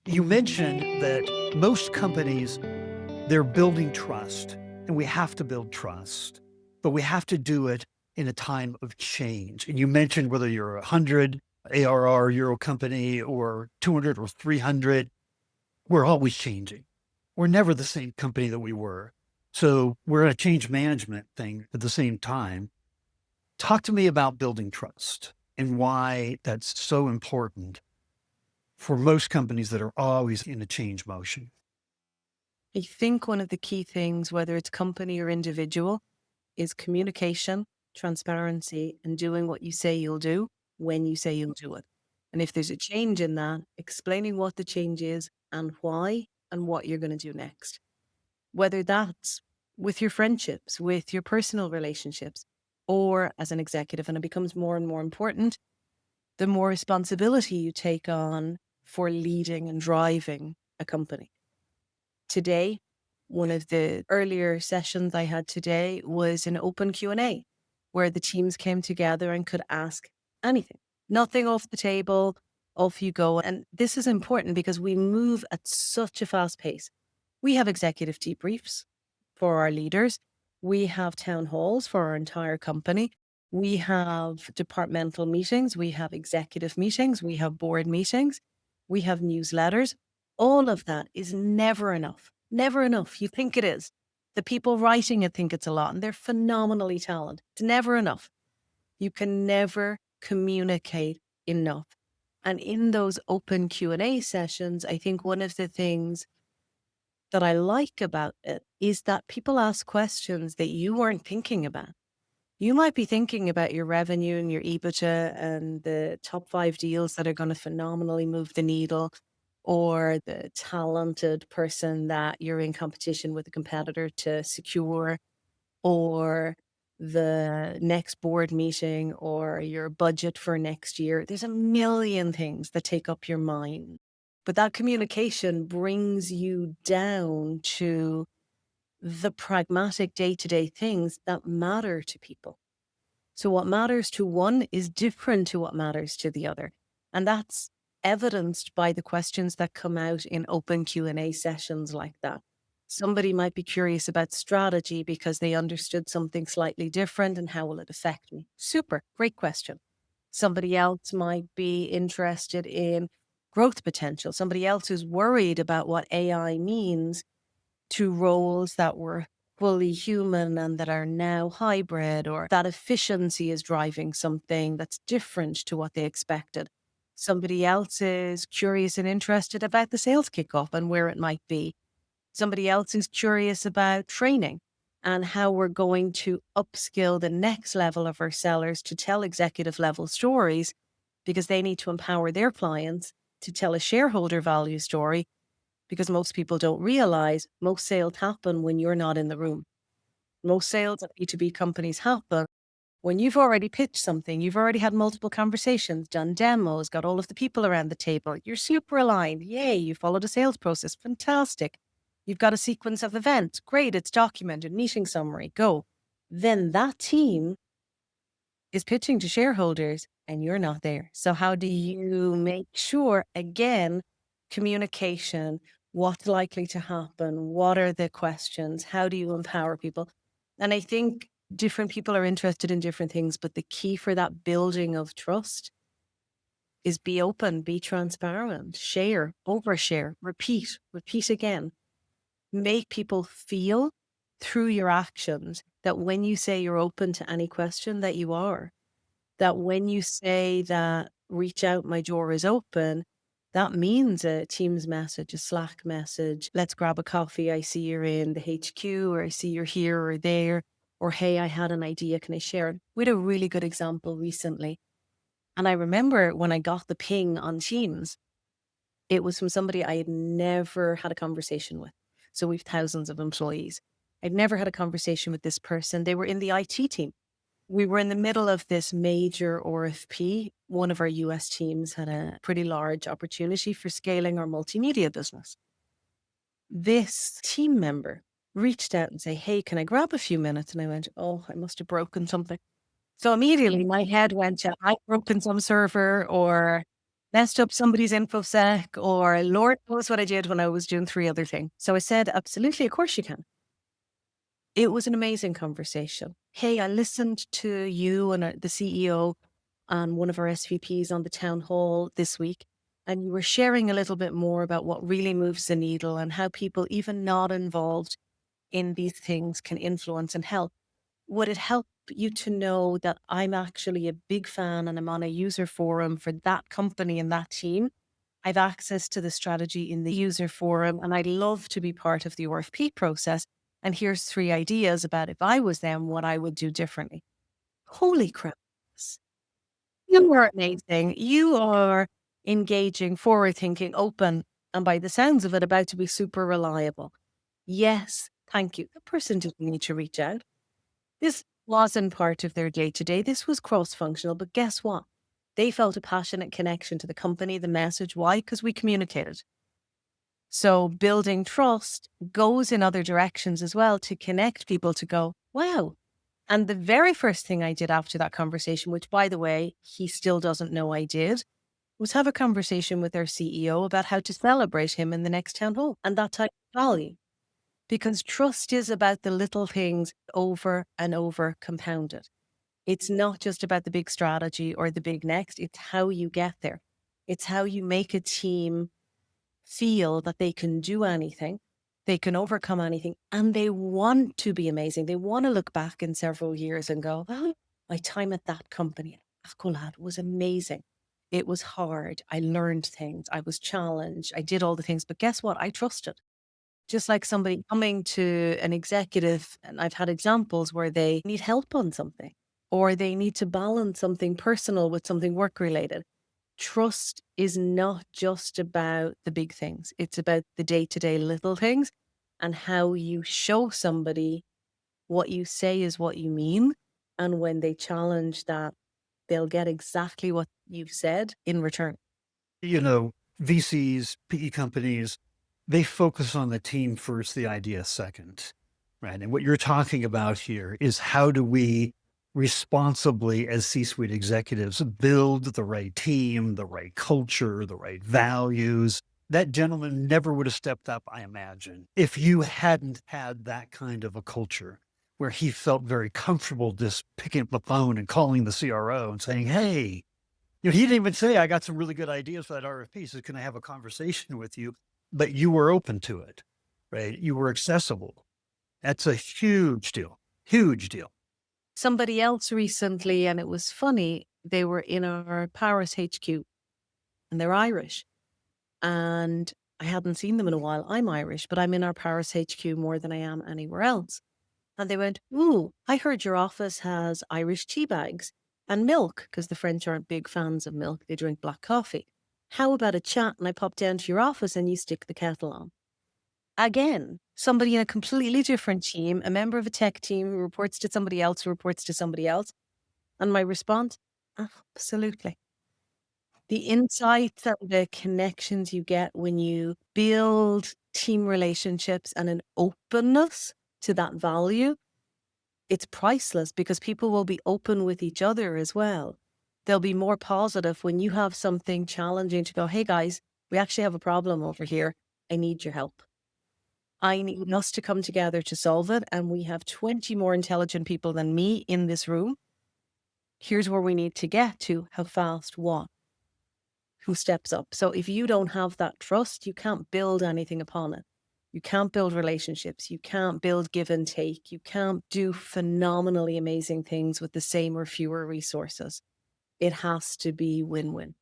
You mentioned that most companies, they're building trust, and we have to build trust, but we have to do it in a time of change. And you mentioned whether you're a 100 ARR euro company or 200 or 300, we're always changing. We're never the same company that we were. So we're in a change management thing at the same time. Talk to me about building trust and why that's so important for most companies that are always in a change motion. I think one of the key things, whether it's company or individual, is communication, transparency, and doing what you say you'll do when you say you'll do it. And if there's a change in that, explaining what the change is and why and what you're going to do next. Whether that's with your friendships, with your personal relationships, or as an executive, and it becomes more and more important, the more responsibility you take on for leading and driving a company. Today, one of the earlier sessions I had today was an open Q&A where the teams came together and could ask anything. Nothing off the table, off you go. And this is important because we move at such a fast pace. We have executive debriefs for our leaders. We have town halls for our entire company. We have departmental meetings. We have executive meetings. We have board meetings. We have newsletters. All of that is never enough. Never enough. You think it is. The people writing it think it's a lot, and they're phenomenally talented. It's never enough. You can never communicate enough. And in those open Q&A sessions, I think one of the things that I like about it is that people ask questions that you weren't thinking about. You might be thinking about your revenue and your EBITDA and the top 5 deals that are going to phenomenally move the needle, or the talented person that you're in competition with a competitor to secure, or the next board meeting, or your budget for next year. There's a million things that take up your mind. But that communication brings you down to the pragmatic day-to-day things that matter to people. So what matters to one is different to what matters to the other. And that's evidenced by the questions that come out in open Q&A sessions like that. Somebody might be curious about strategy because they understood something slightly different and how will it affect me? Super, great question. Somebody else might be interested in growth potential. Somebody else is worried about what AI means to roles that were fully human and that are now hybrid, or that efficiency is driving something that's different to what they expected. Somebody else is curious and interested about the sales kickoff and where it might be. Somebody else is curious about training and how we're going to upskill the next level of our sellers to tell executive level stories, because they need to empower their clients to tell a shareholder value story, because most people don't realize most sales happen when you're not in the room. Most sales at B2B companies happen when you've already pitched something, you've already had multiple conversations, done demos, got all of the people around the table. You're super aligned. Yay, you followed a sales process. Fantastic. You've got a sequence of events. Great, it's documented. Meeting summary, go. Then that team is pitching to shareholders and you're not there. So how do you make sure, again, communication, what's likely to happen? What are the questions? How do you empower people? And I think different people are interested in different things, but the key for that building of trust is be open, be transparent, share, overshare, repeat again. Make people feel through your actions that when you say you're open to any question, that you are. That when you say that reach out, my door is open, that means a Teams message, a Slack message. Let's grab a coffee. I see you're in the HQ, or I see you're here or there, or hey, I had an idea. Can I share it? We had a really good example recently. And I remember when I got the ping on Teams, it was from somebody I had never had a conversation with. So we've thousands of employees. I'd never had a conversation with this person. They were in the IT team. We were in the middle of this major RFP. One of our US teams had a pretty large opportunity for scaling our multimedia business. This team member reached out and said, hey, can I grab a few minutes? And I went, oh, I must have broken something. So immediately my head went to, I've broken some server, or messed up somebody's infosec, or Lord knows what I did when I was doing three other things. So I said, absolutely, of course you can. It was an amazing conversation. Hey, I listened to you and the CEO and one of our SVPs on the town hall this week, and you were sharing a little bit more about what really moves the needle and how people, even not involved in these things, can influence and help. Would it help you to know that I'm actually a big fan and I'm on a user forum for that company and that team? I've access to the strategy in the user forum, and I'd love to be part of the RFP process. And here's three ideas about if I was them, what I would do differently. Holy crap. You are amazing. You are engaging, forward thinking, open, and by the sounds of it, about to be super reliable. Yes, thank you. The person didn't need to reach out. This wasn't part of their day to day. This was cross functional, but guess what? They felt a passionate connection to the company, the message. Why? Because we communicated. So building trust goes in other directions as well to connect people to go, wow. And the very first thing I did after that conversation, which by the way, he still doesn't know I did, was have a conversation with our CEO about how to celebrate him in the next town hall and that type of value. Because trust is about the little things over and over compounded. It's not just about the big strategy or the big next, it's how you get there. It's how you make a team feel that they can do anything, they can overcome anything, and they want to be amazing. They want to look back in several years and go, oh, my time at that company, Acolad, was amazing. It was hard. I learned things. I was challenged. I did all the things. But guess what? I trusted. Just like somebody coming to an executive, and I've had examples where they need help on something or they need to balance something personal with something work related. Trust is not just about the big things. It's about the day-to-day little things and how you show somebody what you say is what you mean. And when they challenge that, they'll get exactly what you've said in return. You know, VCs, PE companies, they focus on the team first, the idea second, right? And what you're talking about here is how do we responsibly, as C-suite executives, build the right team, the right culture, the right values. That gentleman never would have stepped up, I imagine, if you hadn't had that kind of a culture where he felt very comfortable just picking up the phone and calling the CRO and saying, hey, he didn't even say, I got some really good ideas for that RFP. He said, can I have a conversation with you? But you were open to it, right? You were accessible. That's a huge deal. Huge deal. Somebody else recently, and it was funny, they were in our Paris HQ and they're Irish. And I hadn't seen them in a while. I'm Irish, but I'm in our Paris HQ more than I am anywhere else. And they went, ooh, I heard your office has Irish tea bags and milk, because the French aren't big fans of milk. They drink black coffee. How about a chat and I pop down to your office and you stick the kettle on? Again, somebody in a completely different team, a member of a tech team who reports to somebody else who reports to somebody else. And my response, absolutely. The insights and the connections you get when you build team relationships and an openness to that value, it's priceless because people will be open with each other as well. They'll be more positive when you have something challenging to go, hey guys, we actually have a problem over here. I need your help. I need us to come together to solve it. And we have 20 more intelligent people than me in this room. Here's where we need to get to. How fast? What? Who steps up? So if you don't have that trust, you can't build anything upon it. You can't build relationships. You can't build give and take. You can't do phenomenally amazing things with the same or fewer resources. It has to be win-win.